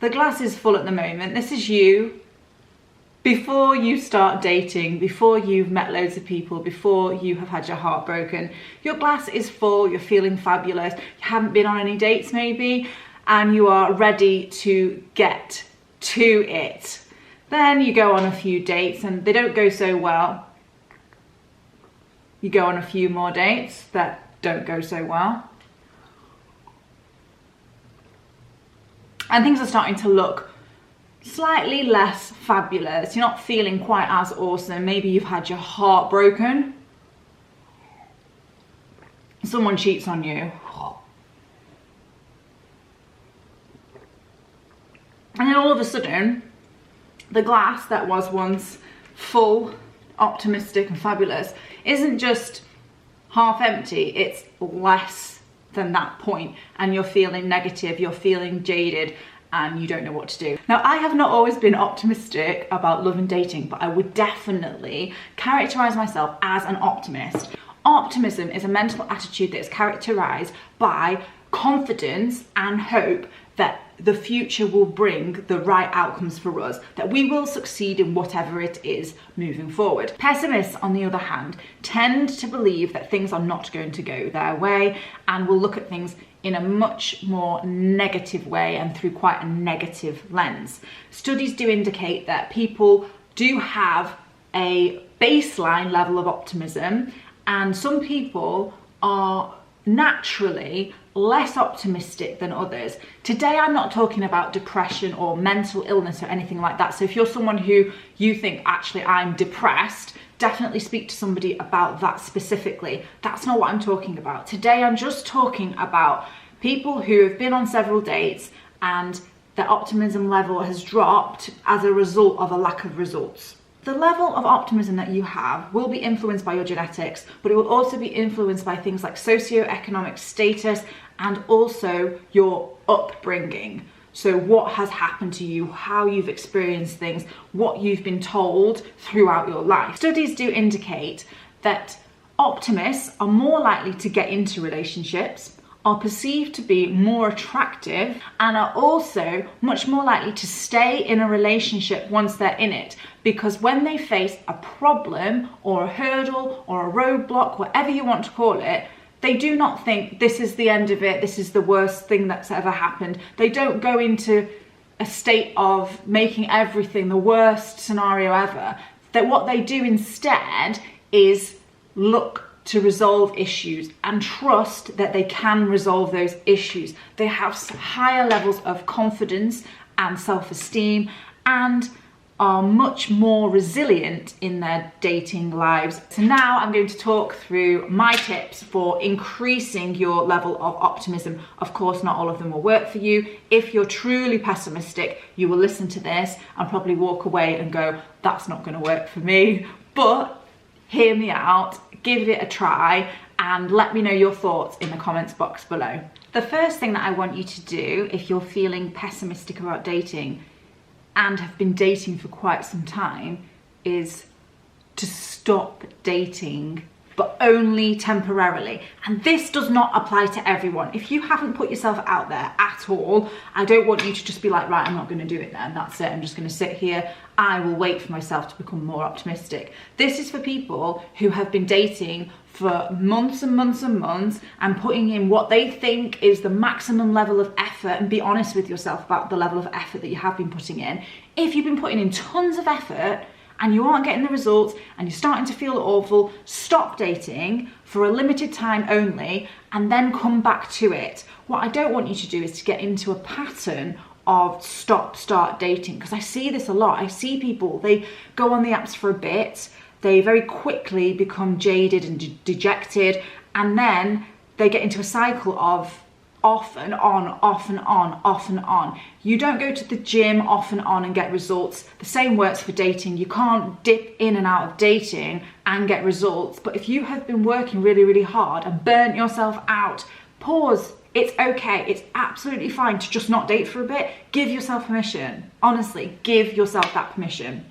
the glass is full at the moment. This is you before you start dating, before you've met loads of people, before you have had your heart broken. Your glass is full, you're feeling fabulous, you haven't been on any dates maybe, and you are ready to get to it. Then you go on a few dates and they don't go so well. You go on a few more dates that don't go so well. And things are starting to look slightly less fabulous. You're not feeling quite as awesome. Maybe you've had your heart broken. Someone cheats on you. And then all of a sudden, the glass that was once full, optimistic and fabulous isn't just half empty, it's less than that point, and you're feeling negative, you're feeling jaded, and you don't know what to do. Now, I have not always been optimistic about love and dating, but I would definitely characterize myself as an optimist. Optimism is a mental attitude that is characterized by confidence and hope that the future will bring the right outcomes for us, that we will succeed in whatever it is moving forward. Pessimists, on the other hand, tend to believe that things are not going to go their way and will look at things in a much more negative way and through quite a negative lens. Studies do indicate that people do have a baseline level of optimism, and some people are naturally less optimistic than others. Today, I'm not talking about depression or mental illness or anything like that. So if you're someone who you think, actually, I'm depressed, definitely speak to somebody about that specifically. That's not what I'm talking about. Today, I'm just talking about people who have been on several dates and their optimism level has dropped as a result of a lack of results. The level of optimism that you have will be influenced by your genetics, but it will also be influenced by things like socioeconomic status and also your upbringing. So what has happened to you, how you've experienced things, what you've been told throughout your life. Studies do indicate that optimists are more likely to get into relationships, are perceived to be more attractive, and are also much more likely to stay in a relationship once they're in it, because when they face a problem or a hurdle or a roadblock, whatever you want to call it, they do not think this is the end of it, this is the worst thing that's ever happened. They don't go into a state of making everything the worst scenario ever. That what they do instead is look to resolve issues and trust that they can resolve those issues. They have higher levels of confidence and self-esteem and are much more resilient in their dating lives. So now I'm going to talk through my tips for increasing your level of optimism. Of course, not all of them will work for you. If you're truly pessimistic, you will listen to this and probably walk away and go, that's not going to work for me. But hear me out, give it a try, and let me know your thoughts in the comments box below. The first thing that I want you to do if you're feeling pessimistic about dating and have been dating for quite some time is to stop dating, but only temporarily. And this does not apply to everyone. If you haven't put yourself out there at all, I don't want you to just be like, right, I'm not going to do it then, that's it, I'm just going to sit here. I will wait for myself to become more optimistic. This is for people who have been dating for months and months and months and putting in what they think is the maximum level of effort, and be honest with yourself about the level of effort that you have been putting in. If you've been putting in tons of effort and you aren't getting the results and you're starting to feel awful, stop dating for a limited time only and then come back to it. What I don't want you to do is to get into a pattern of start dating, because I see this a lot. I see people, they go on the apps for a bit, they very quickly become jaded and dejected, and then they get into a cycle of off and on, off and on, off and on. You don't go to the gym off and on and get results. The same works for dating. You can't dip in and out of dating and get results. But if you have been working really, really hard and burnt yourself out, pause. It's okay. It's absolutely fine to just not date for a bit. Give yourself permission. Honestly, give yourself that permission.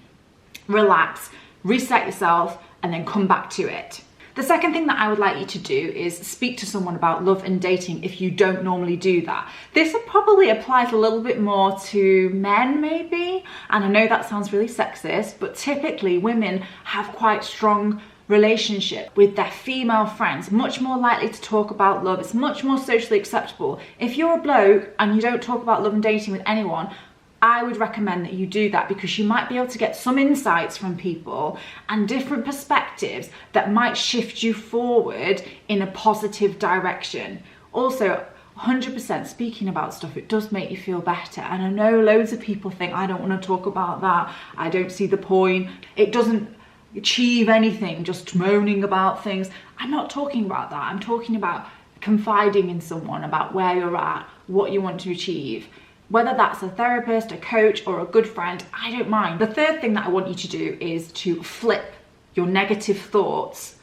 Relax, reset yourself, and then come back to it. The second thing that I would like you to do is speak to someone about love and dating if you don't normally do that. This probably applies a little bit more to men maybe, and I know that sounds really sexist, but typically women have quite strong relationship with their female friends, much more likely to talk about love. It's much more socially acceptable. If you're a bloke and you don't talk about love and dating with anyone, I would recommend that you do that, because you might be able to get some insights from people and different perspectives that might shift you forward in a positive direction. Also, 100% speaking about stuff, it does make you feel better. And I know loads of people think, I don't want to talk about that, I don't see the point, it doesn't achieve anything just moaning about things. I'm not talking about that. I'm talking about confiding in someone about where you're at, what you want to achieve. Whether that's a therapist, a coach, or a good friend, I don't mind. The third thing that I want you to do is to flip your negative thoughts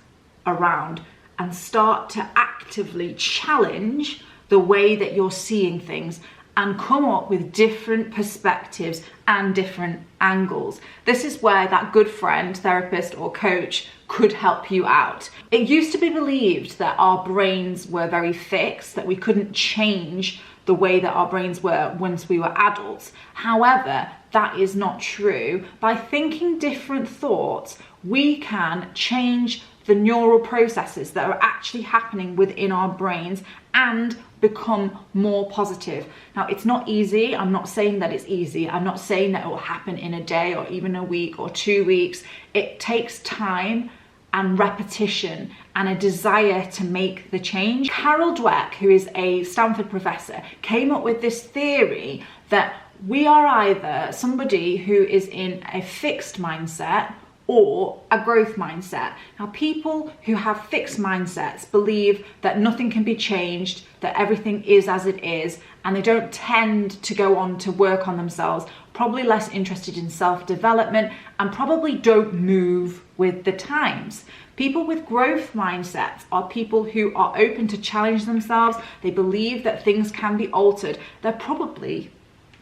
around and start to actively challenge the way that you're seeing things and come up with different perspectives and different angles. This is where that good friend, therapist, or coach could help you out. It used to be believed that our brains were very fixed, that we couldn't change the way that our brains were once we were adults. However, that is not true. By thinking different thoughts, we can change the neural processes that are actually happening within our brains and become more positive. Now, it's not easy. I'm not saying that it's easy. I'm not saying that it will happen in a day or even a week or 2 weeks. It takes time and repetition and a desire to make the change. Carol Dweck, who is a Stanford professor, came up with this theory that we are either somebody who is in a fixed mindset or a growth mindset. Now, people who have fixed mindsets believe that nothing can be changed, that everything is as it is, and they don't tend to go on to work on themselves, probably less interested in self-development, and probably don't move with the times. People with growth mindsets are people who are open to challenge themselves. They believe that things can be altered. They're probably,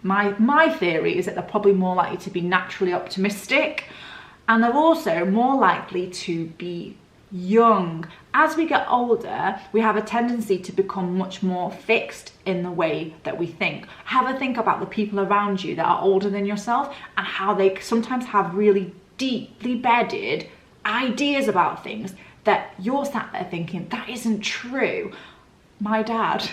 my theory is that they're probably more likely to be naturally optimistic, and they're also more likely to be young. As we get older, we have a tendency to become much more fixed in the way that we think. Have a think about the people around you that are older than yourself and how they sometimes have really deeply bedded ideas about things that you're sat there thinking, that isn't true. My dad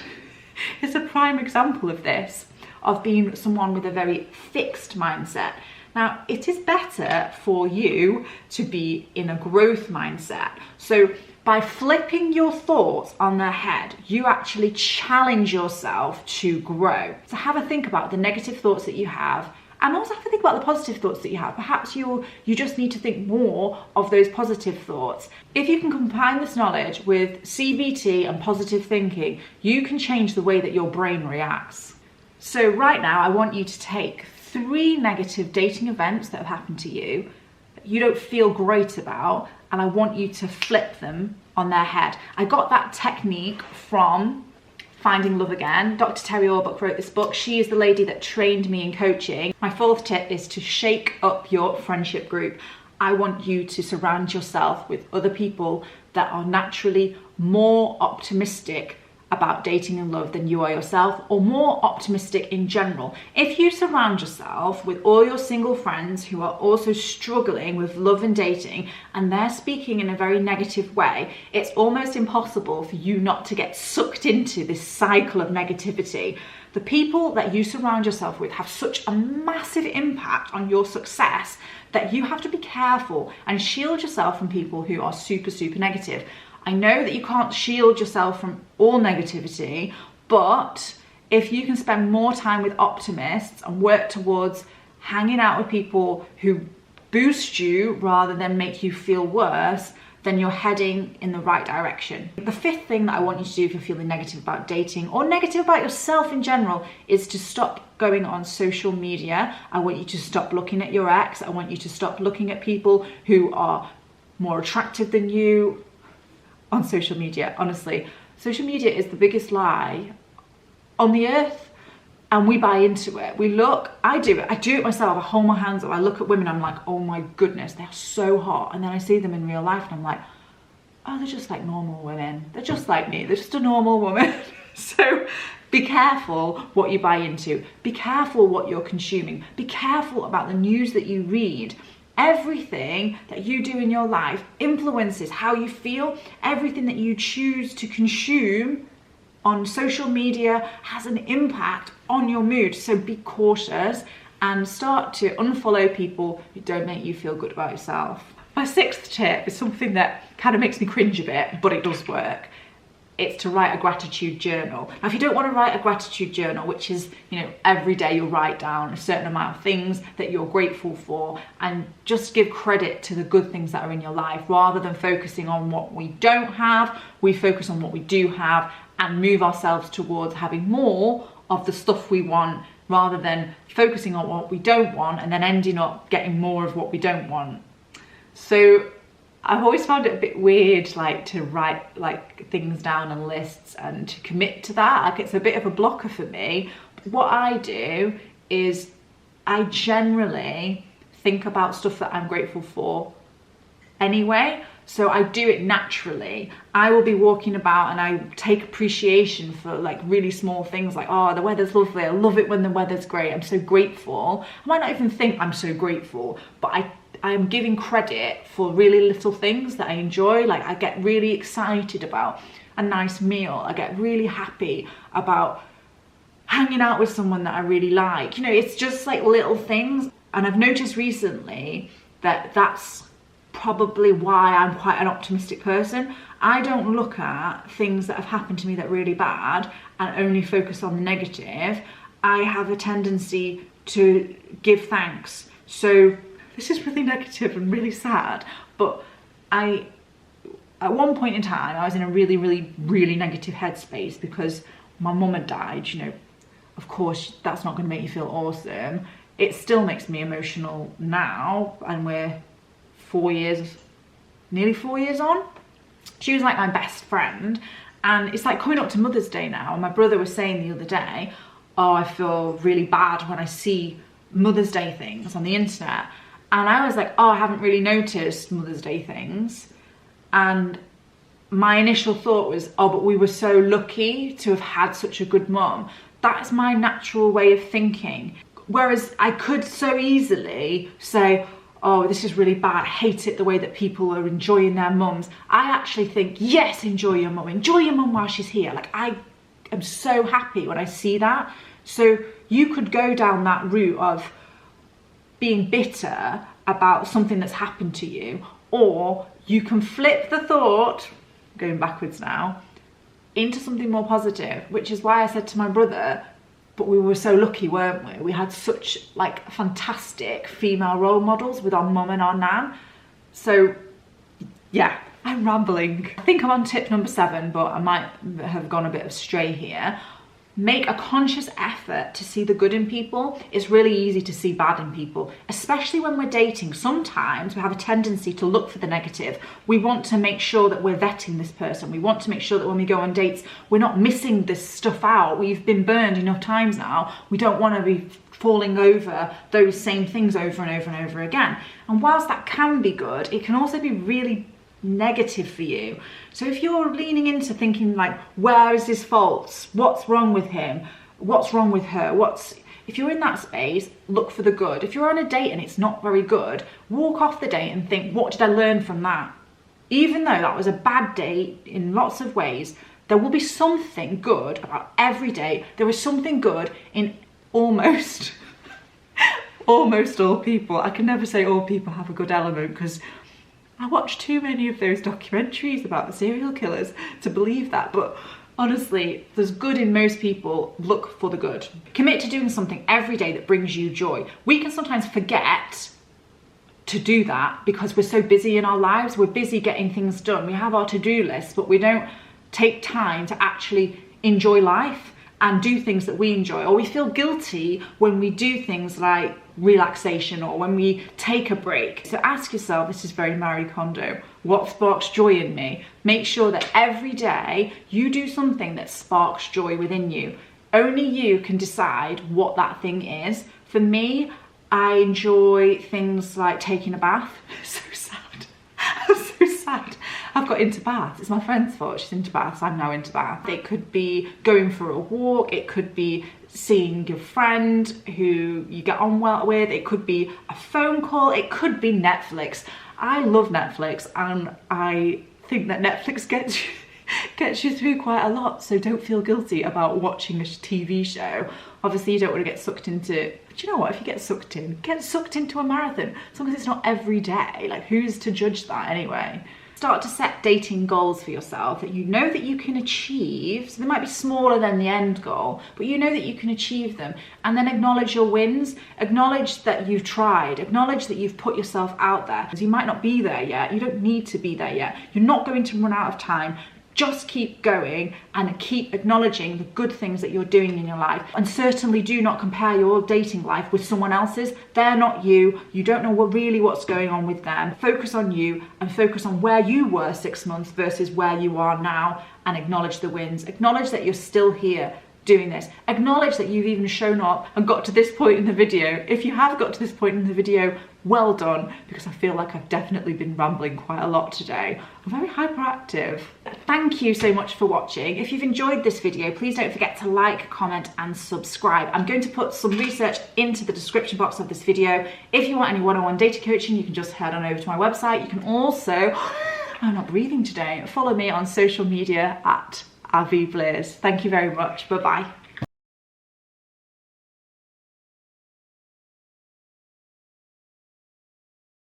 is a prime example of this, of being someone with a very fixed mindset. Now, it is better for you to be in a growth mindset. So by flipping your thoughts on their head, you actually challenge yourself to grow. So have a think about the negative thoughts that you have, and also have a think about the positive thoughts that you have. Perhaps you just need to think more of those positive thoughts. If you can combine this knowledge with CBT and positive thinking, you can change the way that your brain reacts. So right now, I want you to take 3 negative dating events that have happened to you that you don't feel great about, and I want you to flip them on their head. I got that technique from Finding Love Again. Dr. Terry Orbuck wrote this book. She is the lady that trained me in coaching. My 4th tip is to shake up your friendship group. I want you to surround yourself with other people that are naturally more optimistic about dating and love than you are yourself, or more optimistic in general. If you surround yourself with all your single friends who are also struggling with love and dating, and they're speaking in a very negative way, it's almost impossible for you not to get sucked into this cycle of negativity. The people that you surround yourself with have such a massive impact on your success that you have to be careful and shield yourself from people who are super, super negative. I know that you can't shield yourself from all negativity, but if you can spend more time with optimists and work towards hanging out with people who boost you rather than make you feel worse, then you're heading in the right direction. The 5th thing that I want you to do if you're feeling negative about dating or negative about yourself in general is to stop going on social media. I want you to stop looking at your ex. I want you to stop looking at people who are more attractive than you on social media. Honestly, social media is the biggest lie on the earth, and we buy into it. I do it myself. I hold my hands up, I look at women, I'm like, oh my goodness, they're so hot, and then I see them in real life and I'm like, oh, they're just like normal women. They're just like me. They're just a normal woman. So be careful what you buy into. Be careful what you're consuming. Be careful about the news that you read. Everything that you do in your life influences how you feel. Everything that you choose to consume on social media has an impact on your mood. So be cautious and start to unfollow people who don't make you feel good about yourself. My sixth tip is something that kind of makes me cringe a bit, but it does work. It's to write a gratitude journal. Now, if you don't want to write a gratitude journal, which is, you know, every day you'll write down a certain amount of things that you're grateful for and just give credit to the good things that are in your life rather than focusing on what we don't have, we focus on what we do have and move ourselves towards having more of the stuff we want rather than focusing on what we don't want and then ending up getting more of what we don't want. So I've always found it a bit weird, like, to write like things down and lists and to commit to that. Like, it's a bit of a blocker for me. What I do is I generally think about stuff that I'm grateful for anyway. So I do it naturally. I will be walking about and I take appreciation for like really small things like, oh, the weather's lovely. I love it when the weather's great. I'm so grateful. I might not even think I'm so grateful, but I am giving credit for really little things that I enjoy. Like, I get really excited about a nice meal. I get really happy about hanging out with someone that I really like. You know, it's just like little things. And I've noticed recently that that's probably why I'm quite an optimistic person. I don't look at things that have happened to me that are really bad and only focus on the negative. I have a tendency to give thanks. So this is really negative and really sad, but at one point in time, I was in a really, really, really negative headspace because my mum had died. You know, of course, that's not going to make you feel awesome. It still makes me emotional now, and we're nearly 4 years on. She was like my best friend, and it's like coming up to Mother's Day now, and my brother was saying the other day, oh, I feel really bad when I see Mother's Day things on the internet. And I was like, oh, I haven't really noticed Mother's Day things. And my initial thought was, oh, but we were so lucky to have had such a good mum. That's my natural way of thinking. Whereas I could so easily say, oh, this is really bad. I hate it the way that people are enjoying their mums. I actually think, yes, enjoy your mum. Enjoy your mum while she's here. Like, I am so happy when I see that. So you could go down that route of being bitter about something that's happened to you, or you can flip the thought, going backwards now, into something more positive, which is why I said to my brother, but we were so lucky, weren't we? We had such like fantastic female role models with our mum and our nan. So yeah, I'm rambling. I think I'm on tip number 7, but I might have gone a bit astray here. Make a conscious effort to see the good in people. It's really easy to see bad in people, especially when we're dating. Sometimes we have a tendency to look for the negative. We want to make sure that we're vetting this person. We want to make sure that when we go on dates, we're not missing this stuff out. We've been burned enough times now. We don't want to be falling over those same things over and over and over again. And whilst that can be good, it can also be really negative for you. So if you're leaning into thinking like, where is his faults? What's wrong with him? What's wrong with her? If you're in that space, look for the good. If you're on a date and it's not very good, walk off the date and think, what did I learn from that? Even though that was a bad date in lots of ways, there will be something good about every date. There is something good in almost all people. I can never say all people have a good element because I watch too many of those documentaries about the serial killers to believe that, but honestly, there's good in most people. Look for the good. Commit to doing something every day that brings you joy. We can sometimes forget to do that because we're so busy in our lives. We're busy getting things done. We have our to-do list, but we don't take time to actually enjoy life and do things that we enjoy. Or we feel guilty when we do things like relaxation or when we take a break. So ask yourself, this is very Marie Kondo, what sparks joy in me? Make sure that every day you do something that sparks joy within you. Only you can decide what that thing is. For me, I enjoy things like taking a bath. So sad. I'm so sad. I've got into baths. It's my friend's fault. She's into baths. I'm now into baths. It could be going for a walk. It could be seeing your friend who you get on well with. It could be a phone call. It could be Netflix. I love Netflix, and I think that Netflix gets you through quite a lot, so don't feel guilty about watching a TV show. Obviously, you don't want to get sucked into, but you know what, if you get sucked into a marathon, as long as it's not every day. Like, who's to judge that anyway? Start to set dating goals for yourself that you know that you can achieve. So they might be smaller than the end goal, but you know that you can achieve them. And then acknowledge your wins. Acknowledge that you've tried. Acknowledge that you've put yourself out there. Because you might not be there yet. You don't need to be there yet. You're not going to run out of time. Just keep going and keep acknowledging the good things that you're doing in your life. And certainly do not compare your dating life with someone else's. They're not you. You don't know really what's going on with them. Focus on you and focus on where you were 6 months versus where you are now, and acknowledge the wins. Acknowledge that you're still here doing this. Acknowledge that you've even shown up and got to this point in the video. If you have got to this point in the video, well done, because I feel like I've definitely been rambling quite a lot today. I'm very hyperactive. Thank you so much for watching. If you've enjoyed this video, please don't forget to like, comment and subscribe. I'm going to put some research into the description box of this video. If you want any one-on-one data coaching, you can just head on over to my website. You can also, I'm not breathing today, follow me on social media at Blears. Thank you very much. Bye-bye.